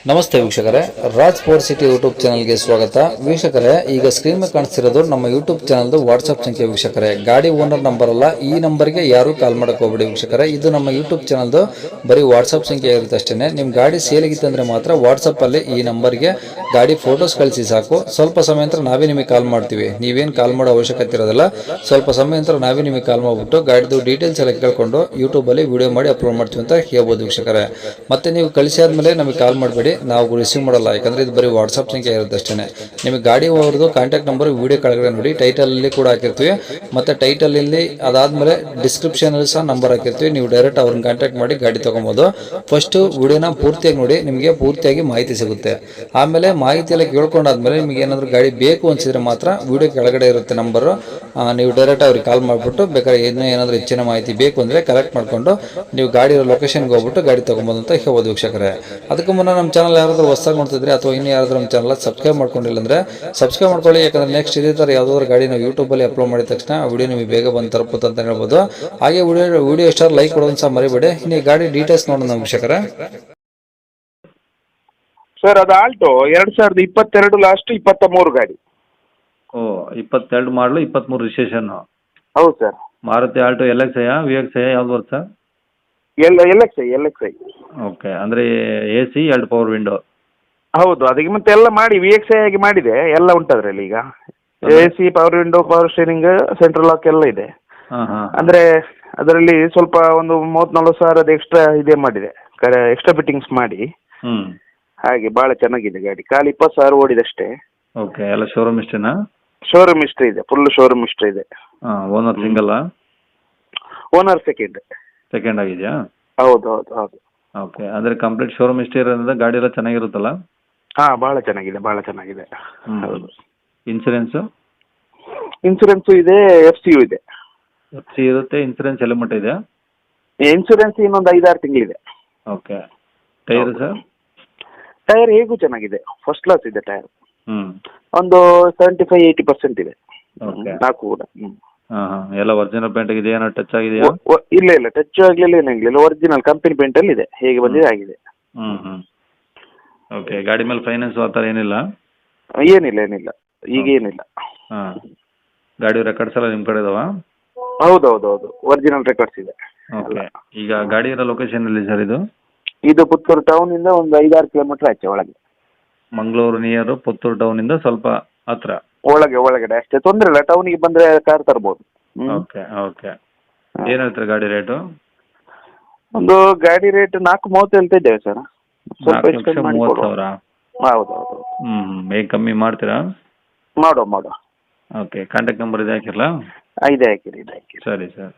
ನಮಸ್ತೆ ವೀಕ್ಷಕರೇ, Raj sports city YouTube ಚಾನಲ್ಗೆ ಸ್ವಾಗತ. ವೀಕ್ಷಕರೇ, ಈಗ ಸ್ಕ್ರೀನ್ ಮೇಲೆ ಕಾಣಿಸ್ತಿರೋದು ನಮ್ಮ ಯೂಟ್ಯೂಬ್ ಚಾನಲ್ದು ವಾಟ್ಸ್ಆಪ್ ಸಂಖ್ಯೆ. ವೀಕ್ಷಕರೇ, ಗಾಡಿ ಓನರ್ ನಂಬರ್ ಅಲ್ಲ, ಈ ನಂಬರ್ಗೆ ಯಾರು ಕಾಲ್ ಮಾಡಕ್ಕೆ ಹೋಗ್ಬೇಡಿ ವೀಕ್ಷಕರೇ. ಇದು ನಮ್ಮ ಯೂಟ್ಯೂಬ್ ಚಾನಲ್ದು ಬರೀ ವಾಟ್ಸ್ಆಪ್ ಸಂಖ್ಯೆ ಇರುತ್ತೆ ಅಷ್ಟೇ. ನಿಮ್ಮ ಗಾಡಿ ಸೇಲಿಗಿತ್ತಂದ್ರೆ ಮಾತ್ರ ವಾಟ್ಸಪ್ಪಲ್ಲಿ ಈ ನಂಬರ್ಗೆ ಗಾಡಿ ಫೋಟೋಸ್ ಕಳಿಸಿ ಸಾಕು. ಸ್ವಲ್ಪ ಸಮಯ ನಂತರ ನಾವೇ ನಿಮಗೆ ಕಾಲ್ ಮಾಡ್ತೀವಿ. ನೀವೇನು ಕಾಲ್ ಮಾಡೋ ಅವಶ್ಯಕತೆ ಇರೋದಿಲ್ಲ. ಸ್ವಲ್ಪ ಸಮಯ ನಂತರ ನಾವೇ ನಿಮಗೆ ಕಾಲ್ ಮಾಡಿಬಿಟ್ಟು ಗಾಡಿದು ಡೀಟೇಲ್ಸ್ ಎಲ್ಲ ಕೇಳ್ಕೊಂಡು ಯೂಟ್ಯೂಬಲ್ಲಿ ವಿಡಿಯೋ ಮಾಡಿ ಅಪ್ಲೋಡ್ ಮಾಡ್ತೀವಿ ಅಂತ ಹೇಳ್ಬೋದು ವೀಕ್ಷಕರೇ. ಮತ್ತೆ ನೀವು ಕಳಿಸಿ ಆದಮೇಲೆ ನಮಗೆ ಕಾಲ್ ಮಾಡಬೇಡಿ, ನಾವು ರಿಸೀವ್ ಮಾಡಲ್ಲ. ಯಾಕಂದ್ರೆ ಇದು ಬರೀ ವಾಟ್ಸ್ಆಪ್ ಸಂಖ್ಯೆ ಇರುತ್ತೆ ಅಷ್ಟೇ. ನಿಮಗೆ ಗಾಡಿ ಅವ್ರದ್ದು ಕಾಂಟ್ಯಾಕ್ಟ್ ನಂಬರ್ ವಿಡಿಯೋ ಕೆಳಗಡೆ ನೋಡಿ, ಟೈಟಲ್ ಅಲ್ಲಿ ಕೂಡ ಹಾಕಿರ್ತೀವಿ. ಮತ್ತೆ ಟೈಟಲ್ ಇಲ್ಲಿ ಅದಾದ್ಮೇಲೆ ಡಿಸ್ಕ್ರಿಪ್ಷನ್ ಅಲ್ಲಿ ಸಹ ನಂಬರ್ ಹಾಕಿರ್ತೀವಿ. ನೀವು ಡೈರೆಕ್ಟ್ ಅವ್ರನ್ನ ಕಾಂಟ್ಯಾಕ್ಟ್ ಮಾಡಿ ಗಾಡಿ ತಗೊಬೋದು. ಫಸ್ಟ್ ವಿಡಿಯೋನ ಪೂರ್ತಿಯಾಗಿ ನೋಡಿ, ನಿಮಗೆ ಪೂರ್ತಿಯಾಗಿ ಮಾಹಿತಿ ಸಿಗುತ್ತೆ. ಆಮೇಲೆ ಮಾಹಿತಿ ಎಲ್ಲ ಕೇಳ್ಕೊಂಡಾದ್ಮೇಲೆ ನಿಮಗೆ ಏನಾದರೂ ಗಾಡಿ ಬೇಕು ಅನ್ಸಿದ್ರೆ ಮಾತ್ರ ವಿಡಿಯೋ ಕೆಳಗಡೆ ಇರುತ್ತೆ ನಂಬರ್, ನೀವು ಡೈರೆಕ್ಟ್ ಅವ್ರಿಗೆ ಕಾಲ್ ಮಾಡಿಬಿಟ್ಟು ಬೇಕಾದ್ರೆ ಏನಾದರೂ ಹೆಚ್ಚಿನ ಮಾಹಿತಿ ಬೇಕು ಅಂದ್ರೆ ಕಲೆಕ್ಟ್ ಮಾಡ್ಕೊಂಡು ನೀವು ಗಾಡಿ ಲೊಕೇಶನ್ಗೆ ಹೋಗ್ಬಿಟ್ಟು ಗಾಡಿ ತಗೊಬೋದು ಅಂತ ಹೇಳ್ಬೋದು ವೀಕ್ಷಕರೇ. ಅದಕ್ಕೂ ಮುನ್ನ ನಮ್ಮ ಚಾನಲ್ ಯಾರಾದರೂ ಹೊಸದಾಗಿ ನೋಡ್ತಿದ್ರೆ ಅಥವಾ ಇನ್ನು ಯಾರಾದರೂ ನಮ್ಮ ಚಾನಲ್ ಸಬ್ಸ್ಕ್ರೈಬ್ ಮಾಡ್ಕೊಂಡಿಲ್ಲ ಅಂದ್ರೆ ಸಬ್ಸ್ಕ್ರೈಬ್ ಮಾಡ್ಕೊಳ್ಳಿ. ಯಾಕಂದ್ರೆ ನೆಕ್ಸ್ಟ್ ಇದೇ ಥರ ಯಾವುದಾದ್ರು ಗಾಡಿ ನಾವು ಯೂಟ್ಯೂಬಲ್ಲಿ ಅಪ್ಲೋಡ್ ಮಾಡಿದ ತಕ್ಷಣ ಆ ವಿಡಿಯೋ ನಿಮಗೆ ಬೇಗ ಬಂದು ತಲುಪುತ್ತೆ ಅಂತ ಹೇಳ್ಬೋದು. ಹಾಗೆ ವಿಡಿಯೋ ಇಷ್ಟ ಲೈಕ್ ಕೊಡೋದು ಸಹ ಮರಿಬೇಡಿ. ಇನ್ನು ಈ ಗಾಡಿ ಡೀಟೇಲ್ಸ್ ನೋಡೋಣ ವೀಕ್ಷಕರೇ. ಸರ್, ಅದು ಆಲ್ಟೋ 2022 ಲಾಸ್ಟ್ 23 ಗಾಡಿ. ಓ, 22 ಮಾಡಲು 23 ರಿಜಿಸ್ಟ್ರೇಷನ್ನು. ಹೌದು sir. Maruti Alto L X I V X I ಯಾವ್ದು ಬರುತ್ತೆ sir? L X I. Okay, ಅಂದರೆ ಎ ಸಿ 2 ಪವರ್ ವಿಂಡೋ. ಹೌದು, ಅದಕ್ಕೆ ಮತ್ತೆ ಎಲ್ಲ ಮಾಡಿ VXI ಆಗಿ ಮಾಡಿದೆ, ಎಲ್ಲ ಉಂಟು ಅದರಲ್ಲಿ. ಈಗ AC, power window, power steering, central lock ಎಲ್ಲ ಇದೆ. ಹಾಂ ಹಾಂ. ಅಂದರೆ ಅದರಲ್ಲಿ ಸ್ವಲ್ಪ ಒಂದು 30-40 ಸಾವಿರದ ಎಕ್ಸ್ಟ್ರಾ ಇದೇ ಮಾಡಿದೆ, ಎಕ್ಸ್ಟ್ರಾ ಫಿಟ್ಟಿಂಗ್ಸ್ ಮಾಡಿ. ಹ್ಞೂ. ಹಾಗೆ ಭಾಳ ಚೆನ್ನಾಗಿದೆ ಗಾಡಿ. ಖಾಲಿ 20 ಸಾವಿರ ಓಡಿದೆ ಅಷ್ಟೇ. ಓಕೆ, ಎಲ್ಲ ಶೋರೂಮ್ ಇಷ್ಟೇನಾ? ಶೋರೂಮ್ ಹಿಸ್ಟ್ರಿ ಇದೆ, ಫುಲ್ ಶೋರೂಮ್ ಹಿಸ್ಟ್ರಿ ಇದೆ. ಹಾಂ, ಓನರ್ ಸಿಂಗಲ್ಲಾ? ಓನರ್ ಸೆಕೆಂಡ್ ಆಗಿದೆಯಾ? ಹೌದು ಹೌದು ಹೌದು. ಓಕೆ, ಅಂದರೆ ಕಂಪ್ಲೀಟ್ ಶೋರೂಮ್ ಹಿಸ್ಟ್ರಿ ಇರೋದ್ರಿಂದ ಗಾಡಿ ಎಲ್ಲ ಚೆನ್ನಾಗಿರುತ್ತಲ್ಲ? ಹಾಂ, ಭಾಳ ಚೆನ್ನಾಗಿದೆ, ಭಾಳ ಚೆನ್ನಾಗಿದೆ. ಹೌದು. ಇನ್ಸೂರೆನ್ಸು? ಇನ್ಸೂರೆನ್ಸು ಇದೆ, FCU ಇದೆ. ಎಫ್ ಸಿ ಇರುತ್ತೆ. ಇನ್ಸೂರೆನ್ಸ್ ಎಲ್ಲ ಮಟ್ಟ ಇದೆಯಾ? ಇನ್ಸೂರೆನ್ಸ್ ಇನ್ನೊಂದು 5-6 ತಿಂಗಳಿದೆ. ಓಕೆ. Tyre sir? ಟೈರ್ ಹೇಗೂ ಚೆನ್ನಾಗಿದೆ, ಫಸ್ಟ್ ಕ್ಲಾಸ್ ಇದೆ ಟೈರ್. ಹ್ಞೂ. ಒಂದು 75-80% ಇದೆ. ಓಕೆ. ನಾಲ್ಕು ಕೂಡ. ಹಾಂ ಹಾಂ, ಎಲ್ಲ ಒರಿಜಿನಲ್ ಪೇಂಟ್ ಆಗಿದೆಯಾ? ಏನೋ ಟಚ್ ಆಗಿದೆಯಾ? ಇಲ್ಲ ಟಚ್ ಆಗಲಿಲ್ಲ, ಏನಾಗಲಿಲ್ಲ. ಒರಿಜಿನಲ್ ಕಂಪನಿ ಪೇಂಟಲ್ಲಿ ಇದೆ, ಹೇಗೆ ಬಂದಿದೆ ಆಗಿದೆ. ಹ್ಞೂ ಹ್ಞೂ. ಓಕೆ, ಗಾಡಿ ಮೇಲೆ ಫೈನಾನ್ಸ್ ಆ ಥರ ಏನಿಲ್ಲ? ಏನಿಲ್ಲ ಈಗ ಏನಿಲ್ಲ. ಹಾಂ, ಗಾಡಿ ರೆಕಾರ್ಡ್ಸ್ ಎಲ್ಲ ನಿಮ್ಮ ಕಡೆ ಇದಾವಾ? ಹೌದು, ಒರಿಜಿನಲ್ ರೆಕಾರ್ಡ್ಸ್ ಇದೆ. ಓಕೆ, ಈಗ ಗಾಡಿ ಇರೋ ಲೊಕೇಶನ್ ಎಲ್ಲಿ ಸರ್ ಇದು? ಇದು ಪುತ್ತೂರು ಟೌನಿಂದ ಒಂದು 5-6 ಕಿಲೋಮೀಟರ್ ಆಚೆ ಒಳಗೆ. ಮಂಗಳೂರು ನಿಯರು ಪುತ್ತೂರು ಟೌನಿಂದ ಸ್ವಲ್ಪ ಹತ್ರ ಒಳಗಡೆ ಅಷ್ಟೇ, ತೊಂದರೆ ಇಲ್ಲ. ಟೌನಿಗೆ ಬಂದರೆ ಕಾರ್ ತರ್ಬೋದು. Okay okay. ಏನು ಹೇಳ್ತಾರೆ ಗಾಡಿ ರೇಟು? ಒಂದು ಗಾಡಿ ರೇಟ್ 4.30 ಹೇಳ್ತಾ ಇದ್ದೇವೆ ಸರ್. ಸ್ವಲ್ಪ 4,30,000? ಹೌದು. ಹೇಗೆ ಕಮ್ಮಿ ಮಾಡ್ತೀರಾ? ಮಾಡುವ. ಓಕೆ, ಕಾಂಟ್ಯಾಕ್ಟ್ ನಂಬರ್ ಇದೆ ಹಾಕಿರಲಾ? ಇದೆ ಹಾಕಿರಿ. ಸರಿ ಸರ್.